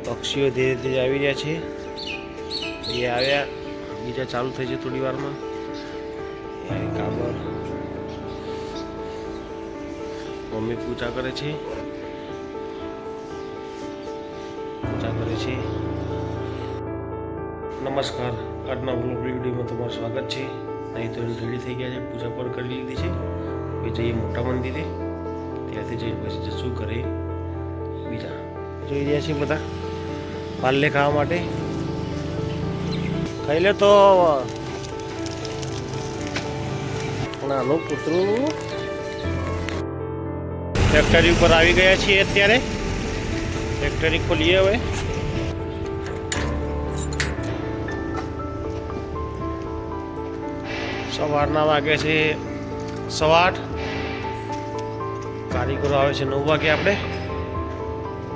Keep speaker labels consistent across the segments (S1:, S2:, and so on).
S1: પક્ષીઓ ધીરે ધીરે આવી રહ્યા છે. એ આવ્યા, બીજા ચાલુ થઈ છે થોડી વારમાં. કાબર મમ્મી પૂજા કરે છે. નમસ્કાર, આજના બ્લોગ વિડીયોમાં તમારું સ્વાગત છે. અહીં તો રેડી થઈ ગયા છે, પૂજા પર કરી લીધી છે. હવે જઈએ મોટા મંદિરે, ત્યાંથી જઈને પછી જશું ઘરે. બીજા જોઈ રહ્યા છે બધા પાલ્લે ખાવા માટે. ખાઈ લે તો નાનું કૂતરું. ફેક્ટરી ઉપર આવી ગયા છીએ અત્યારે. ફેક્ટરી ખોલીએ હવે. સવારના વાગે છે 8:15. કારીગરો આવે છે 9 વાગે. આપણે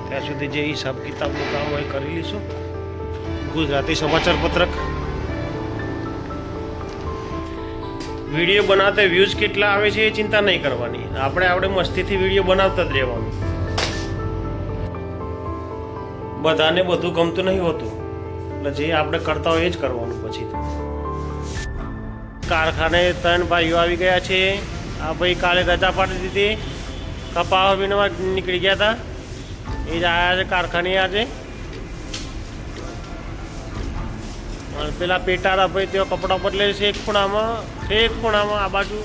S1: ત્યાં સુધી જે હિસાબ કિતાબનું કામ હોય કરી લઈશું. ગુજરાતી સમાચાર પત્રક વિડીયો બનાવતા વ્યૂઝ કેટલા આવે છે એ ચિંતા નહીં કરવાની. આપણે મસ્તીથી વિડીયો બનાવતા જ રહેવાનું. બધાને બધું ગમતું નહીં હોતું, એટલે જે આપણે કરતા હોય એ જ કરવાનું. પછી તો કારખાને 3 ભાઈઓ આવી ગયા છે. આ ભાઈ કાલે રજા પાડી દીધી, કપાવા વીણવા નીકળી ગયા હતા. એ જ આવ્યા છે કારખાને આજે. અને પેલા પેટારા ભાઈ તેઓ કપડાં બદલે છે એક ખૂણામાં આ બાજુ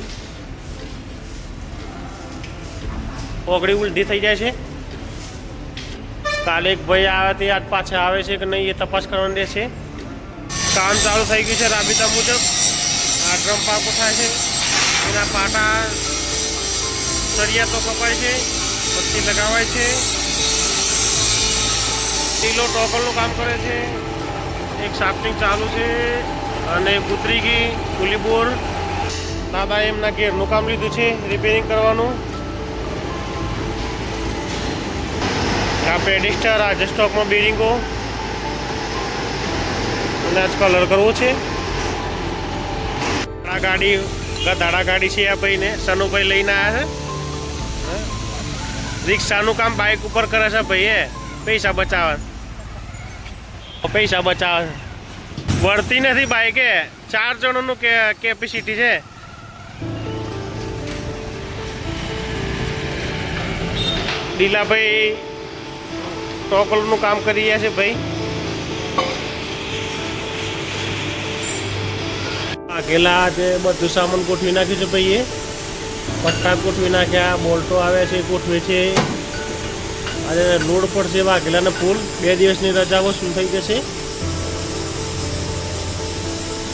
S1: ઓગળી ઉલટી થઈ જાય છે. કાલે એક ભાઈ આવ્યા તે આજ પાછા આવે છે કે નહીં એ તપાસ કરવાની રહેશે. કામ ચાલુ થઈ ગયું છે રાબેતા મુજબ. આ ડ્રમ પાકો થાય છે, એના પાટા સળિયા તો કપાય છે, પત્તી લગાવાય છે. ટીલો ટોકલનું કામ કરે છે. એક શાફ્ટિંગ ચાલુ છે અને કૂતરી ગઈ કુલી બોર. દાદા એમના ઘેરનું કામ લીધું છે, રિપેરિંગ કરવાનું. આ પેડિસ્ટર, આજે સ્ટોકમાં બેરિંગો અને આજ કલર કરવો છે. દાડા ગાડી છે આ ભાઈને, સનુભાઈ લઈને આવ્યા છે. રિક્ષાનું કામ બાઇક ઉપર કરે છે ભાઈ. પૈસા બચાવે. વળતી નથી બાઇકે. 4 જણોનું કેપેસિટી છે. ડીલાભાઈ ટોકલનું કામ કરી રહ્યા છે ભાઈ. આગેલા જે બધું સામાન ગોઠવી નાખ્યું છે ભાઈ. પટ્ટા ગોઠવી નાખ્યા, બોલ્ટો આવ્યા છે ગોઠવે છે. આજે લોડ પડશે વાઘેલાને ફૂલ. 2 દિવસની રજા વસૂલ થઈ જશે.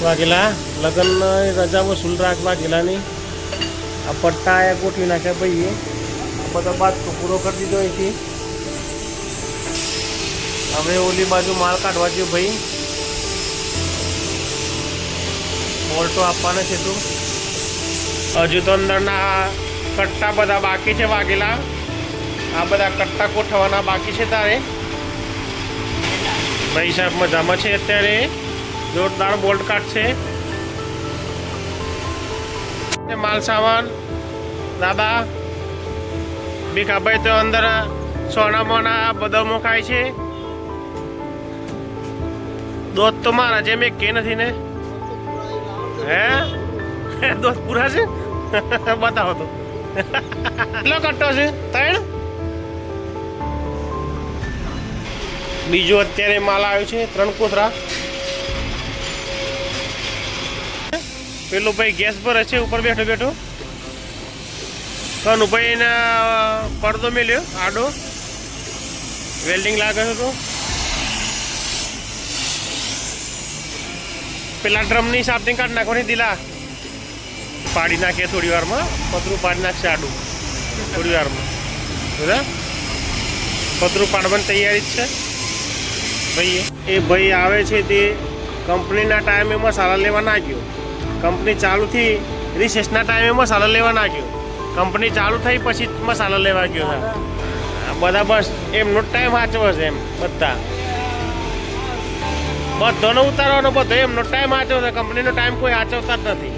S1: વાઘેલા લગ્ન રજા વસૂલ રાખ વાઘેલાની. આ પટ્ટા આયા ગોઠવી નાખ્યા ભાઈ. આ બધા બાદ તો પૂરો કરી દીધો અહીંથી. હવે ઓલી બાજુ માલ કાઢવા જોઈએ ભાઈ. બોલ્ટો આપવાના છે તું. હજુ તો અંદરના કટ્ટા બધા બાકી છે વાઘેલા. આ બધા કટ્ટા ગોઠવવાના બાકી છે તારે. ભાઈ સાહેબ મજામાં છે અત્યારે. જોરદાર બોલ્ટ કાઢશે. માલ સામાન દાદા ભીખાભાઈ તો અંદર સોના મોના બદામો ખાય છે. દોધ તો મારા જેમ એક કે નથી ને. હે દોધ પૂરા છે. બતાવો તો કેટલો કટ્ટો છે? 3. બીજો અત્યારે માલ આવ્યો છે 3 કોથરા. પેલો ભાઈ ગેસ પર છે ઉપર બેઠો. કનુભાઈ ને પડદો મેલ્યો આડો. વેલ્ડિંગ લાગે છે. તો પેલા ડ્રમની શાફ્ટિંગ કાઢી નાખવાની. દિલા પાડી નાખીએ થોડી વારમાં. પતરું પાડી નાખશે આડું થોડી વારમાં. બરાબર, પતરું પાડવાની તૈયારી જ છે ભાઈ. એ ભાઈ આવે છે તે કંપનીના ટાઈમે મસાલા લેવા ના ગયો. કંપની ચાલુથી રિસેસના ટાઈમે મસાલા લેવા ના ગયો. કંપની ચાલુ થઈ પછી મસાલા લેવા ગયો. બધા બસ એમનો ટાઈમ સાચવો છે. એમ બધાનો ઉતારવાનો બધો એમનો ટાઈમ સાચવો છે. કંપનીનો ટાઈમ કોઈ સાચવતા જ નથી.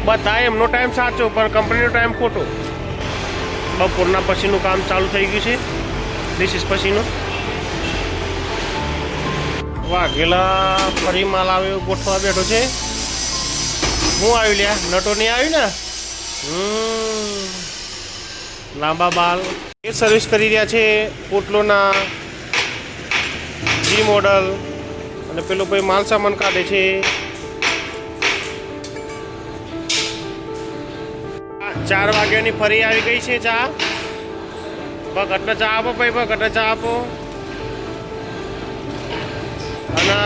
S1: બધા એમનો ટાઈમ સાચો પણ કંપનીનો ટાઈમ ખોટો. બપોરના પછીનું કામ ચાલુ થઈ ગયું છે. રિસીસ પછીનું. વાઘેલા ફરી માલ આવ્યો ગોઠવા બેઠો છે. હું આવ્યું લ્યા, નટો નહીં આવ્યું ને. લાંબા બાલ એ સર્વિસ કરી રહ્યા છે પોટલોના જી મોડલ. અને પેલો ભાઈ માલ સામાન કાઢે છે. 4 વાગ્યાની ફરી આવી ગઈ છે ચા. ભગતને ચા આપો ભાઈ, ભગતને ચા આપો. અને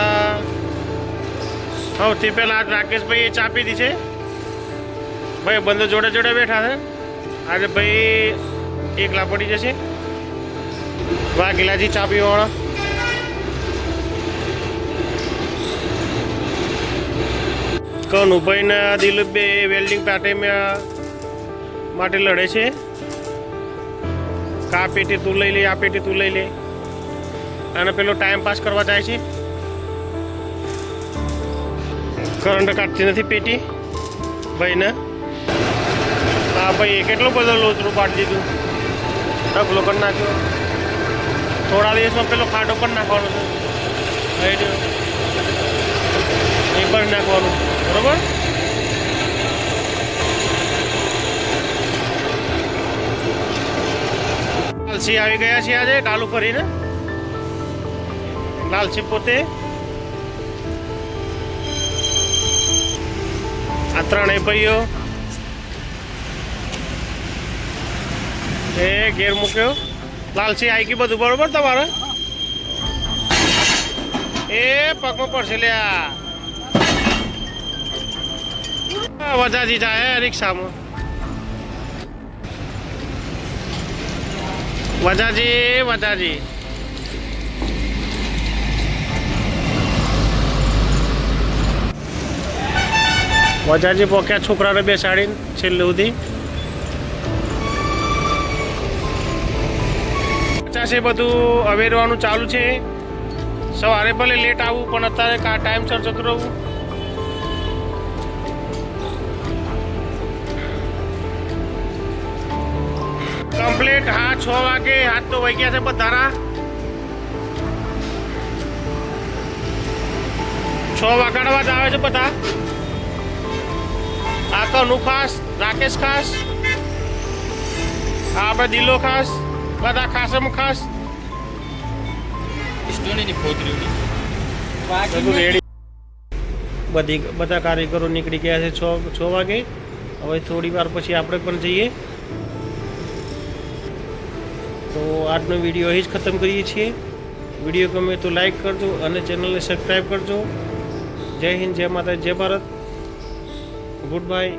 S1: સૌથી પહેલાં રાકેશભાઈએ ચા પીધી છે. ભાઈ બંધો જોડે જોડે બેઠા છે. આજે ભાઈ એકલા પડી જશે. વાઘેલાજી ચા પીવાવાળા. કનુભાઈ ને દિલીપભાઈ વેલ્ડિંગ માટે લડે છે. આ પેટી તું લઈ લે, આ પેટી તું લઈ લે. અને પેલો ટાઈમ પાસ કરવા જાય છે. કરંટ કાઢતી નથી પેટી ભાઈને. હા ભાઈ કેટલું બધો લોચરું પાડી દીધું. ઢગલો કરી નાખ્યો. થોડા દિવસમાં પેલો ખાડો પણ નાખવાનો છે. એ પણ નાખવાનું બરોબર. લાલસી આવી ગયા છે આજે કાલુ ફરીને. લાલસી પોતે આ ત્રણેય ભાઈઓ એ ઘેર મૂક્યો. લાલસી આવી ગઈ બધું બરોબર તમારે. એ પગમાં પડશે લ્યા. વજાજી જાય રિક્ષામાં. વજાજી પોક્યા છોકરાને બેસાડીને છેલ્લે સુધી. 50 બધું અવેરવાનું ચાલુ છે. સવારે ભલે લેટ આવું પણ અત્યારે ટાઈમસર જતું રહું. કમ્પ્લીટ. હા 6 વાગે હાથ તો વાગ્યા છે બધાના. 6 વાગાડવા જ આવે છે બધા. આ કનુ ખાસ, રાકેશ ખાસ, આપણે દિલો ખાસ, બધા ખાસમ ખાસ. બધા કારીગરો નીકળી ગયા છે 6 વાગે. હવે થોડી વાર પછી આપણે પણ જઈએ. તો આજનો વિડીયો અહીં જ ખતમ કરીએ છીએ. વિડીયો ગમે તો લાઈક કરજો અને ચેનલને સબસ્ક્રાઈબ કરજો. જય હિન્દ, જય માતા, જય ભારત. Good bye.